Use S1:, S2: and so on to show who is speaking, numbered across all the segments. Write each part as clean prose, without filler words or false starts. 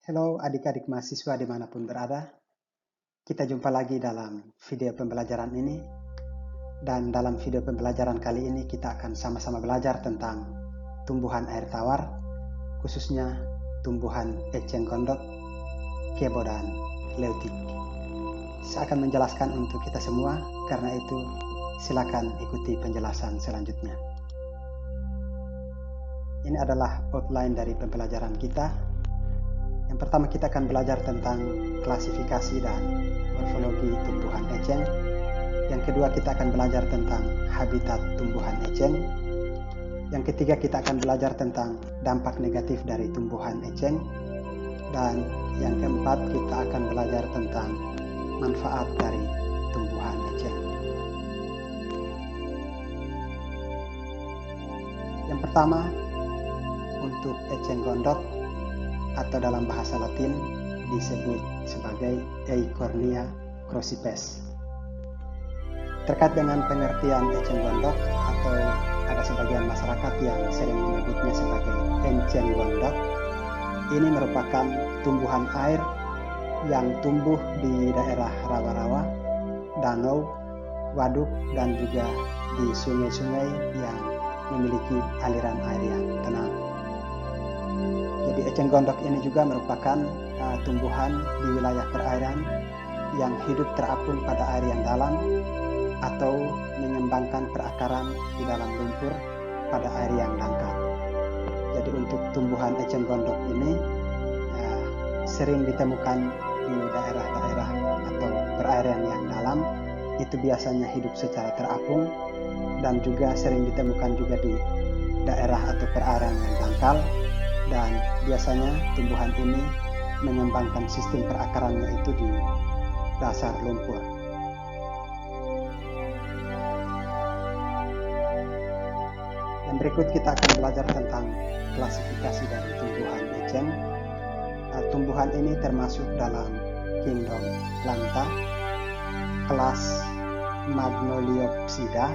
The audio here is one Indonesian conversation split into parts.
S1: Halo adik-adik mahasiswa dimanapun berada, kita jumpa lagi dalam video pembelajaran ini. Dan dalam video pembelajaran kali ini kita akan sama-sama belajar tentang tumbuhan air tawar, khususnya tumbuhan eceng gondok, kebo, dan leutik. Saya akan menjelaskan untuk kita semua, karena itu silakan ikuti penjelasan selanjutnya. Ini adalah outline dari pembelajaran kita. Yang pertama kita akan belajar tentang klasifikasi dan morfologi tumbuhan eceng. Yang kedua kita akan belajar tentang habitat tumbuhan eceng. Yang ketiga kita akan belajar tentang dampak negatif dari tumbuhan eceng. Dan yang keempat kita akan belajar tentang manfaat dari tumbuhan eceng. Yang pertama, untuk eceng gondok atau dalam bahasa Latin disebut sebagai Eichhornia crucipes. Terkait dengan pengertian eceng gondok, atau ada sebagian masyarakat yang sering menyebutnya sebagai enceng gondok, ini merupakan tumbuhan air yang tumbuh di daerah rawa-rawa, danau, waduk, dan juga di sungai-sungai yang memiliki aliran air yang tenang. Jadi eceng gondok ini juga merupakan tumbuhan di wilayah perairan yang hidup terapung pada air yang dalam atau mengembangkan perakaran di dalam lumpur pada air yang dangkal. Jadi untuk tumbuhan eceng gondok ini sering ditemukan di daerah-daerah atau perairan yang dalam, itu biasanya hidup secara terapung, dan juga sering ditemukan juga di daerah atau perairan yang dangkal. Dan biasanya tumbuhan ini mengembangkan sistem perakarannya itu di dasar lumpur. Dan berikut kita akan belajar tentang klasifikasi dari tumbuhan eceng. Tumbuhan ini termasuk dalam kingdom Planta, kelas Magnoliopsida,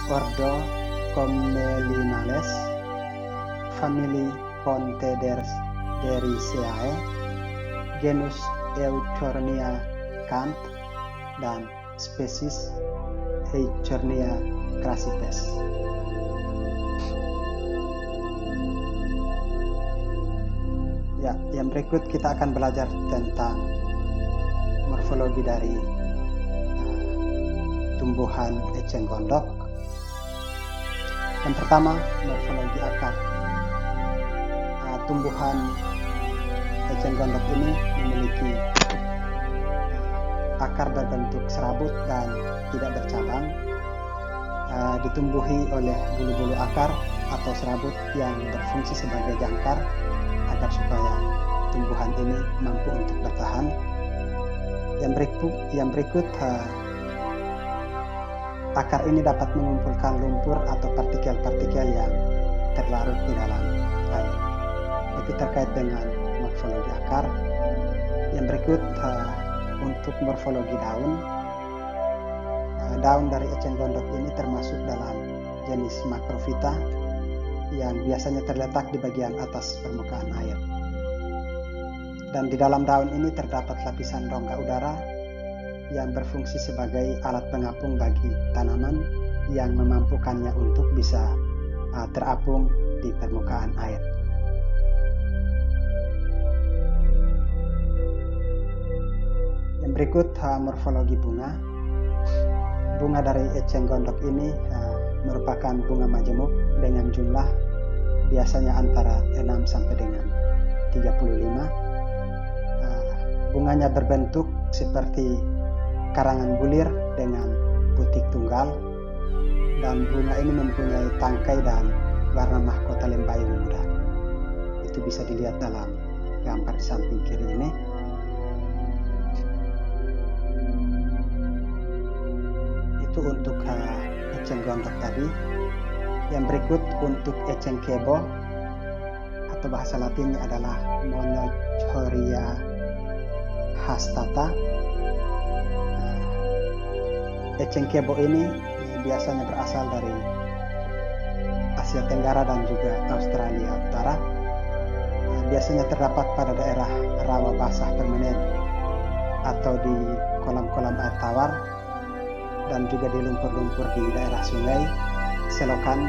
S1: ordo Commelinales, famili Pontederiaceae, genus Eichhornia Kant, dan spesies Eichhornia crucipes. Ya, yang berikut kita akan belajar tentang morfologi dari tumbuhan eceng gondok. Yang pertama, morfologi akar. Tumbuhan eceng gondok ini memiliki akar berbentuk serabut dan tidak bercabang, ditumbuhi oleh bulu-bulu akar atau serabut yang berfungsi sebagai jangkar agar supaya tumbuhan ini mampu untuk bertahan. Yang berikut akar ini dapat mengumpulkan lumpur atau partikel-partikel yang terlarut di dalam air. Itu terkait dengan morfologi akar. Yang berikut untuk morfologi daun. Daun dari eceng gondok ini termasuk dalam jenis makrofita yang biasanya terletak di bagian atas permukaan air. Dan di dalam daun ini terdapat lapisan rongga udara yang berfungsi sebagai alat pengapung bagi tanaman yang memampukannya untuk bisa terapung di permukaan air. Yang berikut morfologi bunga. Bunga dari eceng gondok ini merupakan bunga majemuk dengan jumlah biasanya antara 6 sampai dengan 35. Bunganya berbentuk seperti karangan bulir dengan putik tunggal, dan bunga ini mempunyai tangkai dan warna mahkota lembayung muda. Itu bisa dilihat dalam gambar di samping kiri ini. Itu untuk eceng gondok tadi. Yang berikut untuk eceng kebo, atau bahasa Latinnya adalah Monochoria hastata. Eceng kebo ini biasanya berasal dari Asia Tenggara dan juga Australia Utara. biasanya terdapat pada daerah rawa basah permanen atau di kolam-kolam air tawar, dan juga di lumpur-lumpur di daerah sungai, selokan,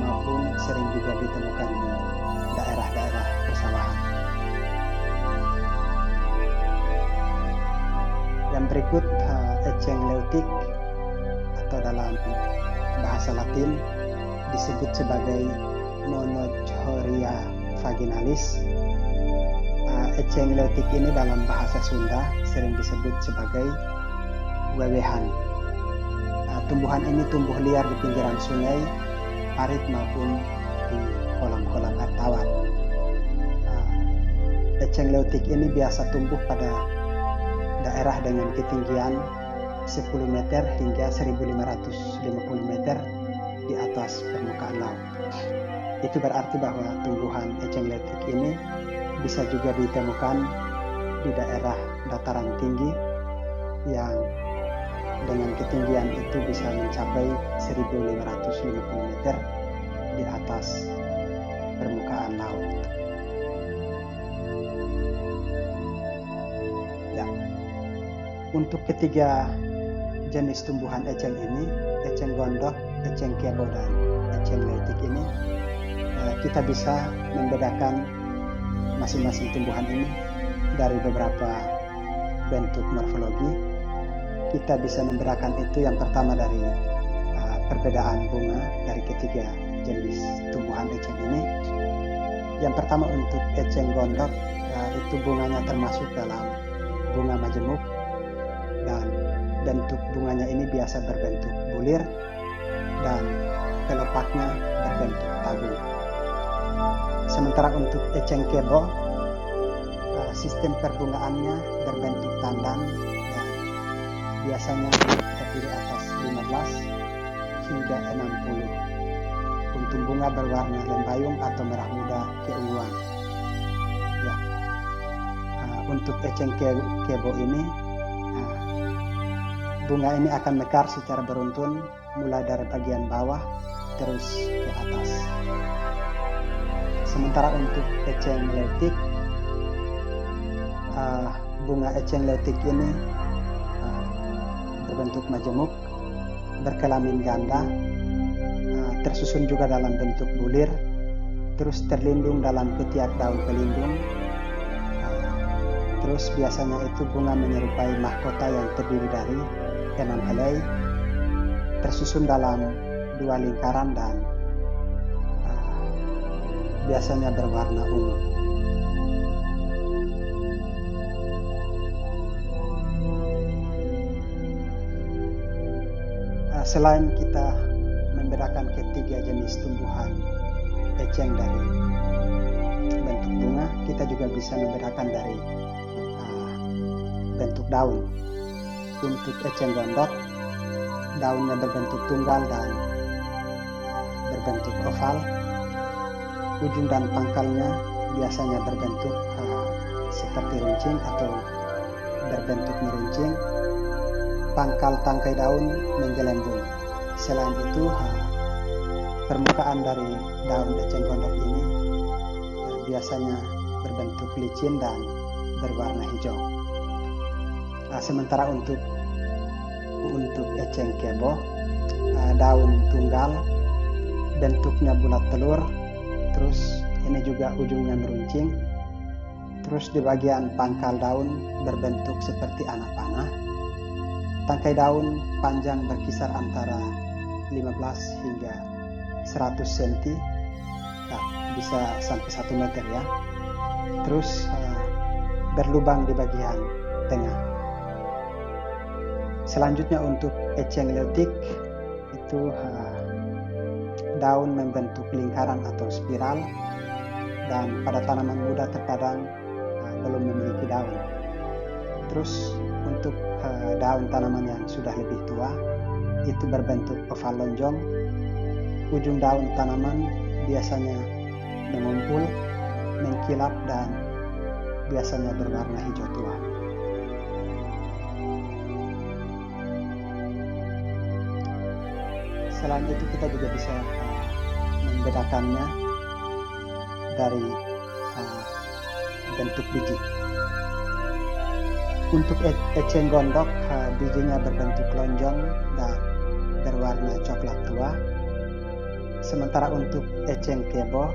S1: maupun sering juga ditemukan di daerah-daerah persawahan. Yang berikut eceng leutik atau dalam bahasa Latin disebut sebagai Monochoria vaginalis. Eceng leutik ini dalam bahasa Sunda sering disebut sebagai wewehan. Tumbuhan ini tumbuh liar di pinggiran sungai, parit maupun di kolam-kolam air tawar. Eceng leutik ini biasa tumbuh pada daerah dengan ketinggian 10 meter hingga 1550 meter di atas permukaan laut. Itu berarti bahwa tumbuhan eceng leutik ini bisa juga ditemukan di daerah dataran tinggi yang dengan ketinggian itu bisa mencapai 1550 meter di atas permukaan laut. Ya. Untuk ketiga jenis tumbuhan eceng ini, eceng gondok, eceng kebo, dan eceng leutik ini, kita bisa membedakan masing-masing tumbuhan ini dari beberapa bentuk morfologi. Kita bisa membedakan itu yang pertama dari perbedaan bunga dari ketiga jenis tumbuhan eceng ini. Yang pertama untuk eceng gondok, itu bunganya termasuk dalam bunga majemuk, dan bentuk bunganya ini biasa berbentuk bulir dan kelopaknya berbentuk tabung. Sementara untuk eceng kebo, sistem perbungaannya berbentuk tandang dan biasanya terdiri atas 15 hingga 60. Untung bunga berwarna lembayung atau merah muda keunguan. Ya. Untuk eceng kebo ini, bunga ini akan mekar secara beruntun mulai dari bagian bawah terus ke atas. Sementara untuk eceng leutik, bunga eceng leutik ini berbentuk majemuk, berkelamin ganda, tersusun juga dalam bentuk bulir, terus terlindung dalam ketiak daun pelindung. Terus biasanya itu bunga menyerupai mahkota yang terdiri dari 6 helai, tersusun dalam 2 lingkaran dan biasanya berwarna ungu. Selain kita membedakan ketiga jenis tumbuhan eceng dari bentuk bunga, kita juga bisa membedakan dari bentuk daun. Untuk eceng gondok, daunnya berbentuk tunggal dan berbentuk oval. Ujung dan pangkalnya biasanya berbentuk seperti runcing atau berbentuk meruncing. Pangkal tangkai daun menggelembung. Selain itu, permukaan dari daun eceng gondok ini biasanya berbentuk licin dan berwarna hijau. Sementara untuk eceng kebo, daun tunggal, bentuknya bulat telur, terus ini juga ujungnya meruncing, terus di bagian pangkal daun berbentuk seperti anak panah. Tangkai daun panjang berkisar antara 15 hingga 100 cm, bisa sampai 1 meter ya. Terus berlubang di bagian tengah. Selanjutnya untuk eceng leutik, itu daun membentuk lingkaran atau spiral, dan pada tanaman muda terkadang belum memiliki daun. Terus untuk daun tanaman yang sudah lebih tua, itu berbentuk oval lonjong. Ujung daun tanaman biasanya mengumpul, mengkilap, dan biasanya berwarna hijau tua. Selain itu kita juga bisa membedakannya dari bentuk biji. Untuk eceng gondok, bijinya berbentuk lonjong dan berwarna coklat tua. Sementara untuk eceng kebo,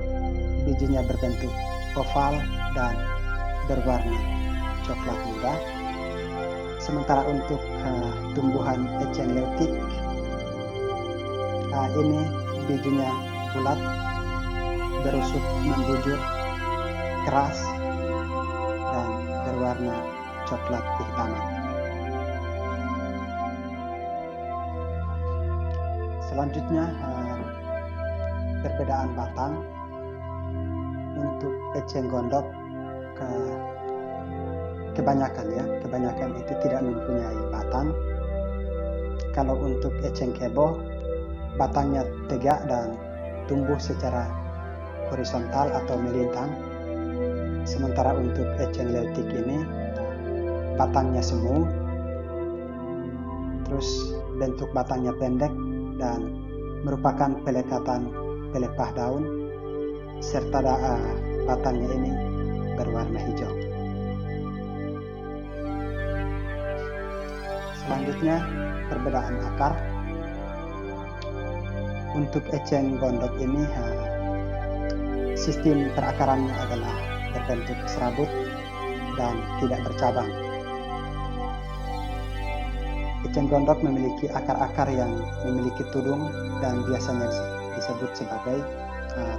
S1: bijinya berbentuk oval dan berwarna coklat muda. Sementara untuk tumbuhan eceng leutik, ini bijinya bulat, berusut membujur, keras, dan berwarna coklat kehitaman. Selanjutnya, perbedaan batang. Untuk eceng gondok, kebanyakan itu tidak mempunyai batang. Kalau untuk eceng kebo, batangnya tegak dan tumbuh secara horizontal atau melintang. Sementara untuk eceng leutik ini, batangnya semu, terus bentuk batangnya pendek dan merupakan pelekatan pelepah daun, serta batangnya ini berwarna hijau. Selanjutnya, perbedaan akar. Untuk eceng gondok ini, sistem perakarannya adalah berbentuk serabut dan tidak bercabang. Eceng gondok memiliki akar-akar yang memiliki tudung dan biasanya disebut sebagai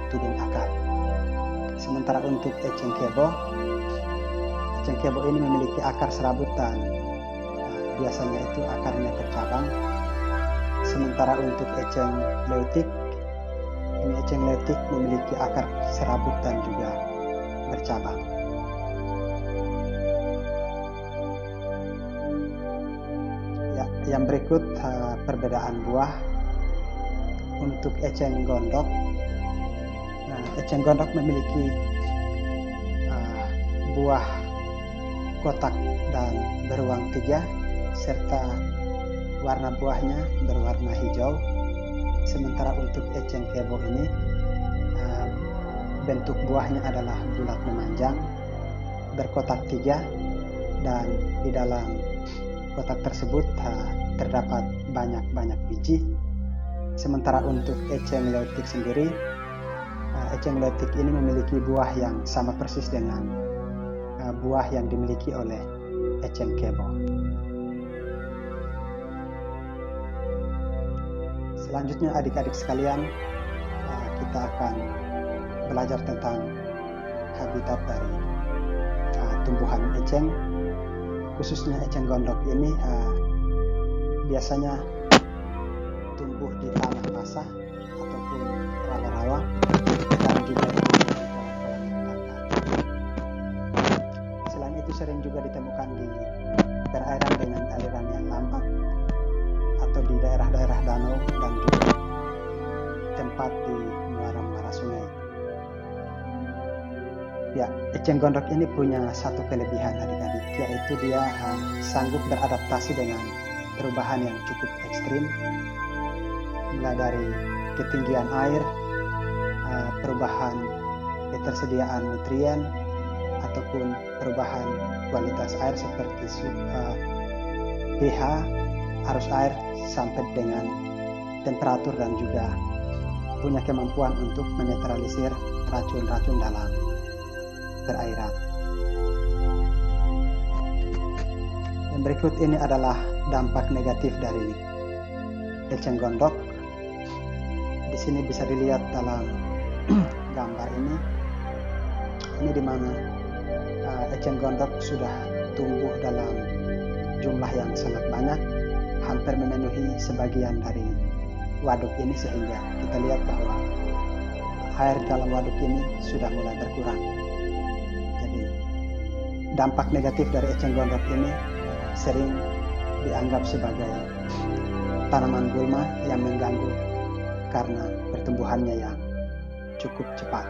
S1: tudung akar. Sementara untuk eceng kebo ini memiliki akar serabut dan biasanya itu akarnya bercabang. Sementara untuk eceng leutik memiliki akar serabut dan juga bercabang. Ya, yang berikut perbedaan buah. Untuk eceng gondok, eceng gondok memiliki buah kotak dan beruang 3, serta warna buahnya berwarna hijau. Sementara untuk eceng kebo ini, bentuk buahnya adalah bulat memanjang, berkotak 3, dan di dalam kotak tersebut terdapat banyak biji. Sementara untuk eceng leutik sendiri, eceng leutik ini memiliki buah yang sama persis dengan buah yang dimiliki oleh eceng kebo. Selanjutnya adik-adik sekalian, kita akan belajar tentang habitat dari tumbuhan eceng, khususnya eceng gondok ini biasanya tumbuh di tanah basah ataupun rawa-rawa dan juga di kolam-kolam tangga. Selain itu sering juga ditemukan di perairan dengan aliran yang lambat atau di daerah-daerah danau dan juga tempat di muara-muara sungai. Ya, eceng gondok ini punya satu kelebihan adik-adik, yaitu dia sanggup beradaptasi dengan perubahan yang cukup ekstrim, mulai dari ketinggian air, perubahan ketersediaan nutrien, ataupun perubahan kualitas air seperti pH, arus air, sampai dengan temperatur, dan juga punya kemampuan untuk menetralisir racun-racun dalam perairan. Yang berikut ini adalah dampak negatif dari eceng gondok. Di sini bisa dilihat dalam gambar ini di mana eceng gondok sudah tumbuh dalam jumlah yang sangat banyak, hampir memenuhi sebagian dari waduk ini, sehingga kita lihat bahwa air dalam waduk ini sudah mulai berkurang. Jadi dampak negatif dari eceng gondok ini sering dianggap sebagai tanaman gulma yang mengganggu karena pertumbuhannya yang cukup cepat.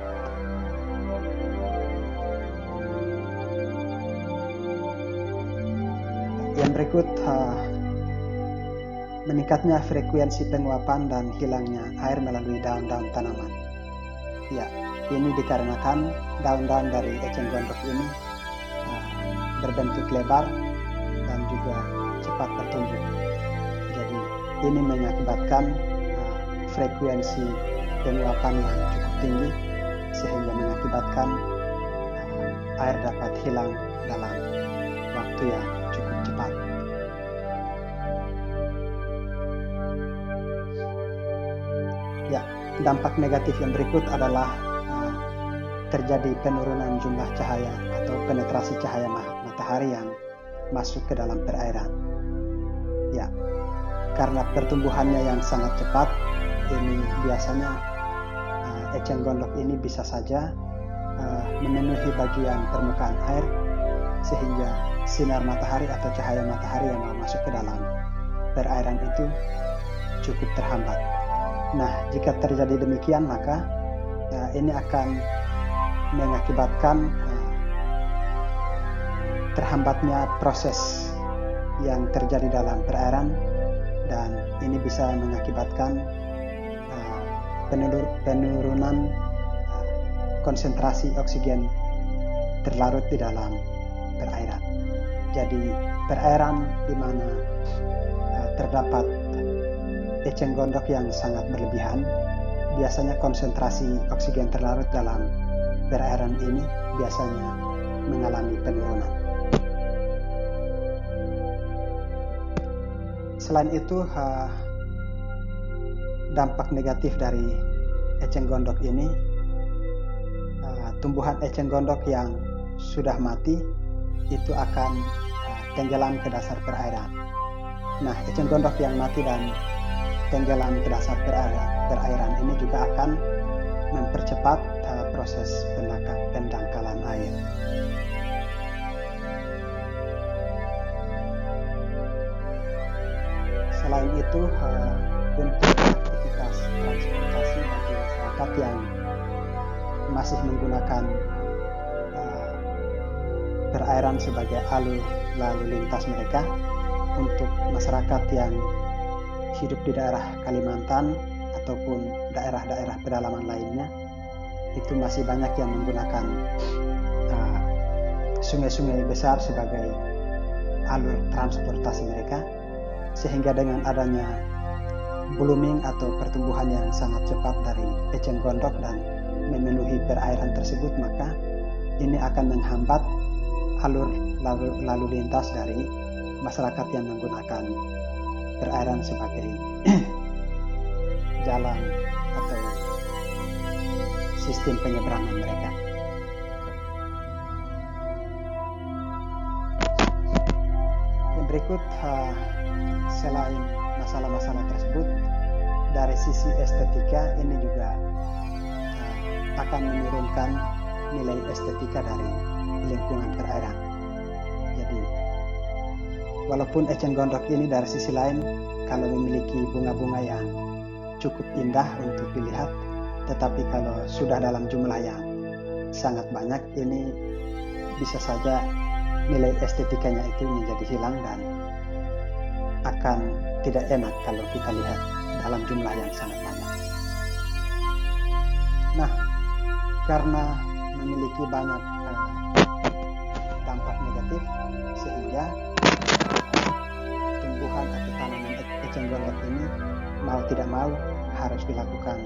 S1: Yang berikut, meningkatnya frekuensi penguapan dan hilangnya air melalui daun-daun tanaman. Ya, Ini dikarenakan daun-daun dari eceng gondok ini berbentuk lebar dan juga cepat bertumbuh. Jadi ini mengakibatkan frekuensi penguapan yang cukup tinggi sehingga mengakibatkan air dapat hilang dalam waktu yang cukup cepat. Ya, dampak negatif yang berikut adalah terjadi penurunan jumlah cahaya atau penetrasi cahaya matahari yang masuk ke dalam perairan. Ya, karena pertumbuhannya yang sangat cepat, ini biasanya eceng gondok ini bisa saja memenuhi bagian permukaan air sehingga sinar matahari atau cahaya matahari yang mau masuk ke dalam perairan itu cukup terhambat. Nah, jika terjadi demikian maka ini akan mengakibatkan terhambatnya proses yang terjadi dalam perairan, dan ini bisa mengakibatkan penurunan konsentrasi oksigen terlarut di dalam perairan. Jadi perairan di mana terdapat eceng gondok yang sangat berlebihan, biasanya konsentrasi oksigen terlarut dalam perairan ini biasanya mengalami penurunan. Selain itu, dampak negatif dari eceng gondok ini, tumbuhan eceng gondok yang sudah mati itu akan tenggelam ke dasar perairan. Nah, eceng gondok yang mati dan tenggelam ke dasar perairan ini juga akan mempercepat proses pendangkalan air. Selain itu, untuk aktivitas transportasi bagi masyarakat yang masih menggunakan perairan sebagai alur lalu lintas mereka, untuk masyarakat yang hidup di daerah Kalimantan ataupun daerah-daerah pedalaman lainnya, itu masih banyak yang menggunakan sungai-sungai besar sebagai alur transportasi mereka, sehingga dengan adanya blooming atau pertumbuhan yang sangat cepat dari eceng gondok dan memenuhi perairan tersebut, maka ini akan menghambat alur lalu lintas dari masyarakat yang menggunakan perairan sebagai jalan atau sistem penyeberangan mereka. Yang berikut, selain masalah-masalah tersebut, dari sisi estetika ini juga akan menurunkan nilai estetika dari lingkungan perairan. Jadi, walaupun eceng gondok ini dari sisi lain kalau memiliki bunga-bunga yang cukup indah untuk dilihat, tetapi kalau sudah dalam jumlah yang sangat banyak, ini bisa saja nilai estetikanya itu menjadi hilang dan akan tidak enak kalau kita lihat dalam jumlah yang sangat banyak. Nah, karena memiliki banyak dampak negatif, sehingga tumbuhan atau tanaman eceng gondok ini mau tidak mau harus dilakukan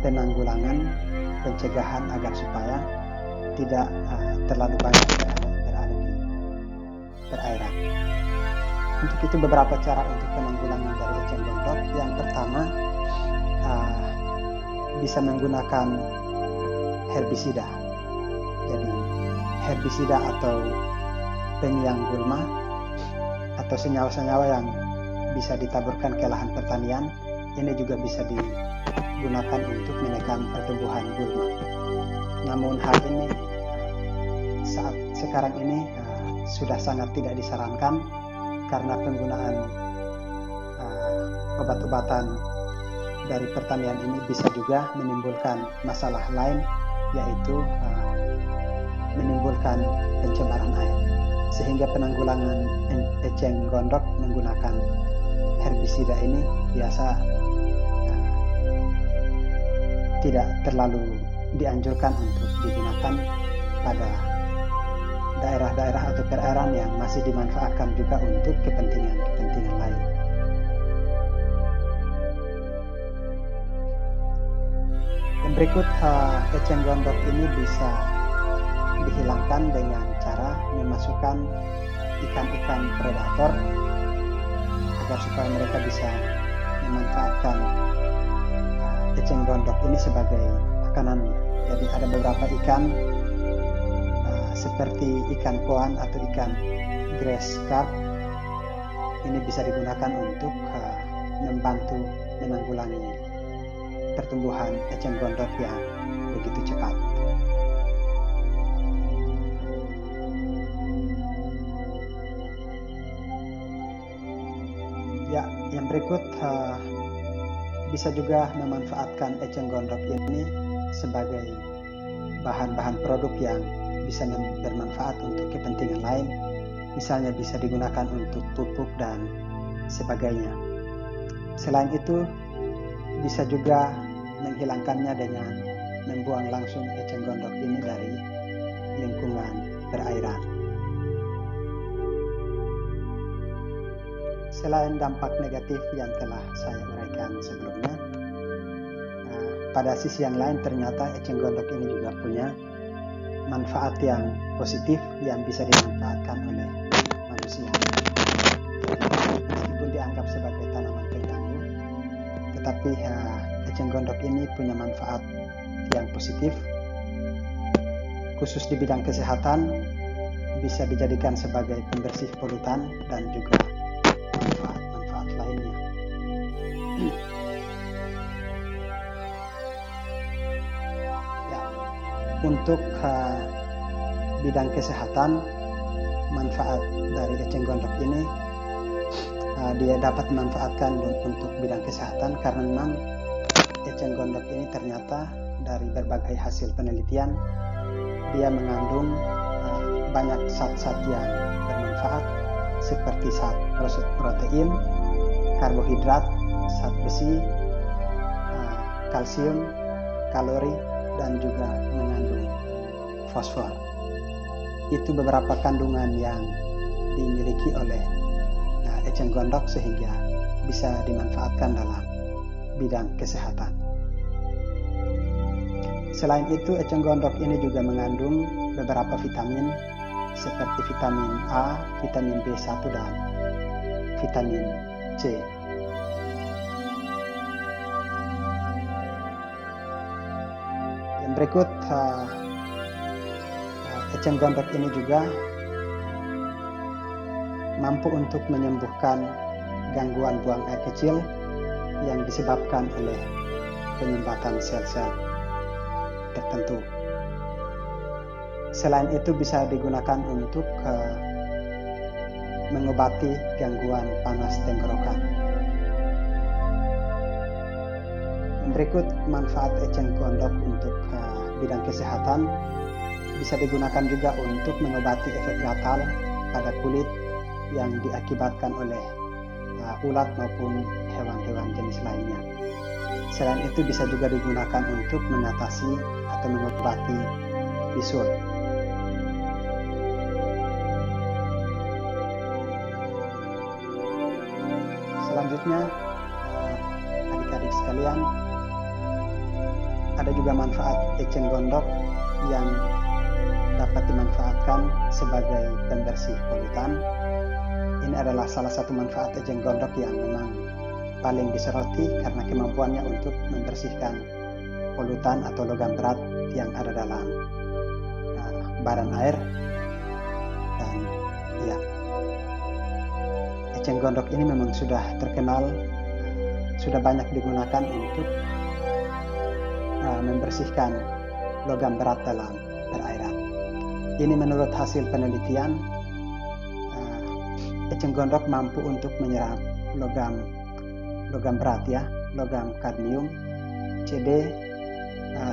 S1: penanggulangan, pencegahan agar supaya tidak terlalu banyak berada di perairan. Untuk itu beberapa cara untuk penanggulangan dari eceng gondok. Yang pertama, bisa menggunakan herbisida. Jadi herbisida atau penyiang gulma atau senyawa-senyawa yang bisa ditaburkan ke lahan pertanian, ini juga bisa digunakan untuk menekan pertumbuhan gulma. Namun hal ini saat sekarang ini sudah sangat tidak disarankan, karena penggunaan obat-obatan dari pertanian ini bisa juga menimbulkan masalah lain, yaitu menimbulkan pencemaran air. Sehingga penanggulangan eceng gondok menggunakan herbisida ini biasa tidak terlalu dianjurkan untuk digunakan pada daerah-daerah atau perairan yang masih dimanfaatkan juga untuk kepentingan lain. Yang berikut, eceng gondok ini bisa dihilangkan dengan cara memasukkan ikan-ikan predator agar supaya mereka bisa memanfaatkan eceng gondok ini sebagai makanannya. Jadi ada beberapa ikan seperti ikan koan atau ikan grass carp ini bisa digunakan untuk membantu menanggulangi pertumbuhan eceng gondok yang begitu cepat. Ya, yang berikut bisa juga memanfaatkan eceng gondok ini sebagai bahan-bahan produk yang bisa bermanfaat untuk kepentingan lain. Misalnya bisa digunakan untuk pupuk dan sebagainya. Selain itu, bisa juga menghilangkannya dengan membuang langsung eceng gondok ini dari lingkungan perairan. Selain dampak negatif yang telah saya uraikan sebelumnya, pada sisi yang lain ternyata eceng gondok ini juga punya manfaat yang positif yang bisa dimanfaatkan oleh manusia. Meskipun dianggap sebagai tanaman pengganggu, tetapi eceng gondok ini punya manfaat yang positif, khusus di bidang kesehatan, bisa dijadikan sebagai pembersih polutan dan juga manfaat lainnya. Ya, untuk bidang kesehatan, manfaat dari eceng gondok ini dia dapat dimanfaatkan untuk bidang kesehatan karena memang eceng gondok ini ternyata dari berbagai hasil penelitian dia mengandung banyak zat-zat yang bermanfaat seperti zat protein, karbohidrat, zat besi, kalsium, kalori, dan juga mengandung fosfor. Itu beberapa kandungan yang dimiliki oleh eceng gondok sehingga bisa dimanfaatkan dalam bidang kesehatan. Selain itu, eceng gondok ini juga mengandung beberapa vitamin seperti vitamin A, vitamin B1 dan vitamin C. Yang berikut, eceng gondok ini juga mampu untuk menyembuhkan gangguan buang air kecil yang disebabkan oleh penyumbatan sel-sel tertentu. Selain itu bisa digunakan untuk mengobati gangguan panas tenggorokan. Berikut manfaat eceng gondok untuk bidang kesehatan, bisa digunakan juga untuk mengobati efek gatal pada kulit yang diakibatkan oleh ulat maupun hewan-hewan jenis lainnya. Selain itu bisa juga digunakan untuk mengatasi atau mengobati bisul. Selanjutnya, adik-adik sekalian, ada juga manfaat eceng gondok yang dapat dimanfaatkan sebagai pembersih polutan. Ini adalah salah satu manfaat eceng gondok yang memang paling disoroti karena kemampuannya untuk membersihkan polutan atau logam berat yang ada dalam badan air. Dan ya, eceng gondok ini memang sudah terkenal, sudah banyak digunakan untuk membersihkan logam berat dalam perairan. Ini menurut hasil penelitian, eceng gondok mampu untuk menyerap logam berat ya, logam kadmium CD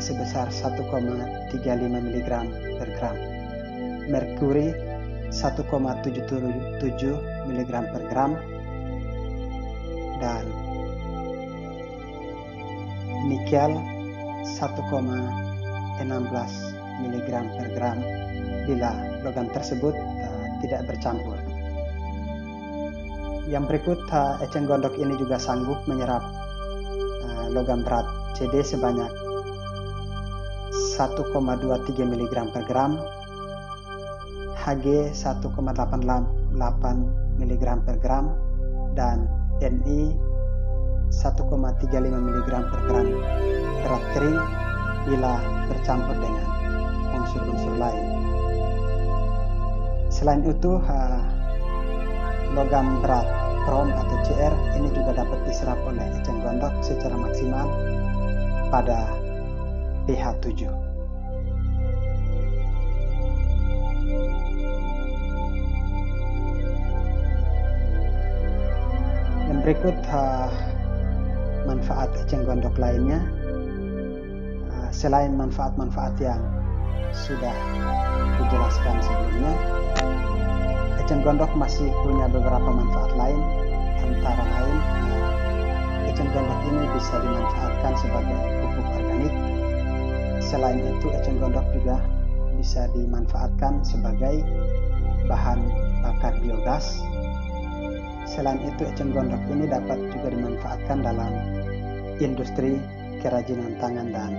S1: sebesar 1,35 mg per gram, merkuri 1,77 mg per gram, dan nikel 1,3 16 mg per gram bila logam tersebut tidak bercampur. Yang berikut, eceng gondok ini juga sanggup menyerap logam berat CD sebanyak 1,23 mg per gram, Hg 1,88 mg per gram, dan Ni 1,35 mg per gram berat kering bila bercampur dengan unsur-unsur lain. Selain itu, logam berat krom atau Cr ini juga dapat diserap oleh eceng gondok secara maksimal pada pH 7. Yang berikut manfaat eceng gondok lainnya. Selain manfaat-manfaat yang sudah dijelaskan sebelumnya, eceng gondok masih punya beberapa manfaat lain. Antara lain, eceng gondok ini bisa dimanfaatkan sebagai pupuk organik. Selain itu, eceng gondok juga bisa dimanfaatkan sebagai bahan bakar biogas. Selain itu, eceng gondok ini dapat juga dimanfaatkan dalam industri kerajinan tangan dan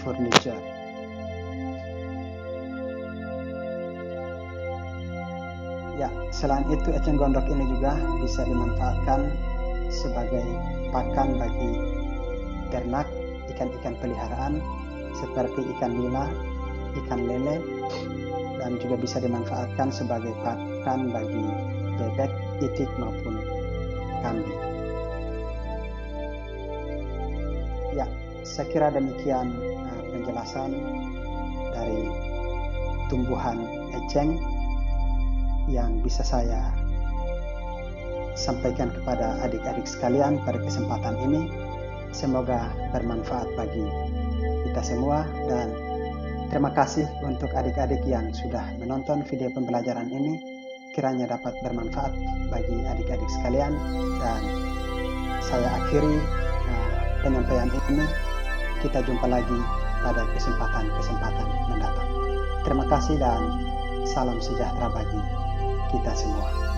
S1: furniture. Ya, selain itu eceng gondok ini juga bisa dimanfaatkan sebagai pakan bagi ternak ikan-ikan peliharaan seperti ikan nila, ikan lele, dan juga bisa dimanfaatkan sebagai pakan bagi bebek, itik maupun kambing. Ya, saya kira demikian penjelasan dari tumbuhan eceng yang bisa saya sampaikan kepada adik-adik sekalian pada kesempatan ini. Semoga bermanfaat bagi kita semua, dan terima kasih untuk adik-adik yang sudah menonton video pembelajaran ini. Kiranya dapat bermanfaat bagi adik-adik sekalian, dan saya akhiri penyampaian ini. Kita jumpa lagi pada kesempatan-kesempatan mendatang. Terima kasih dan salam sejahtera bagi kita semua.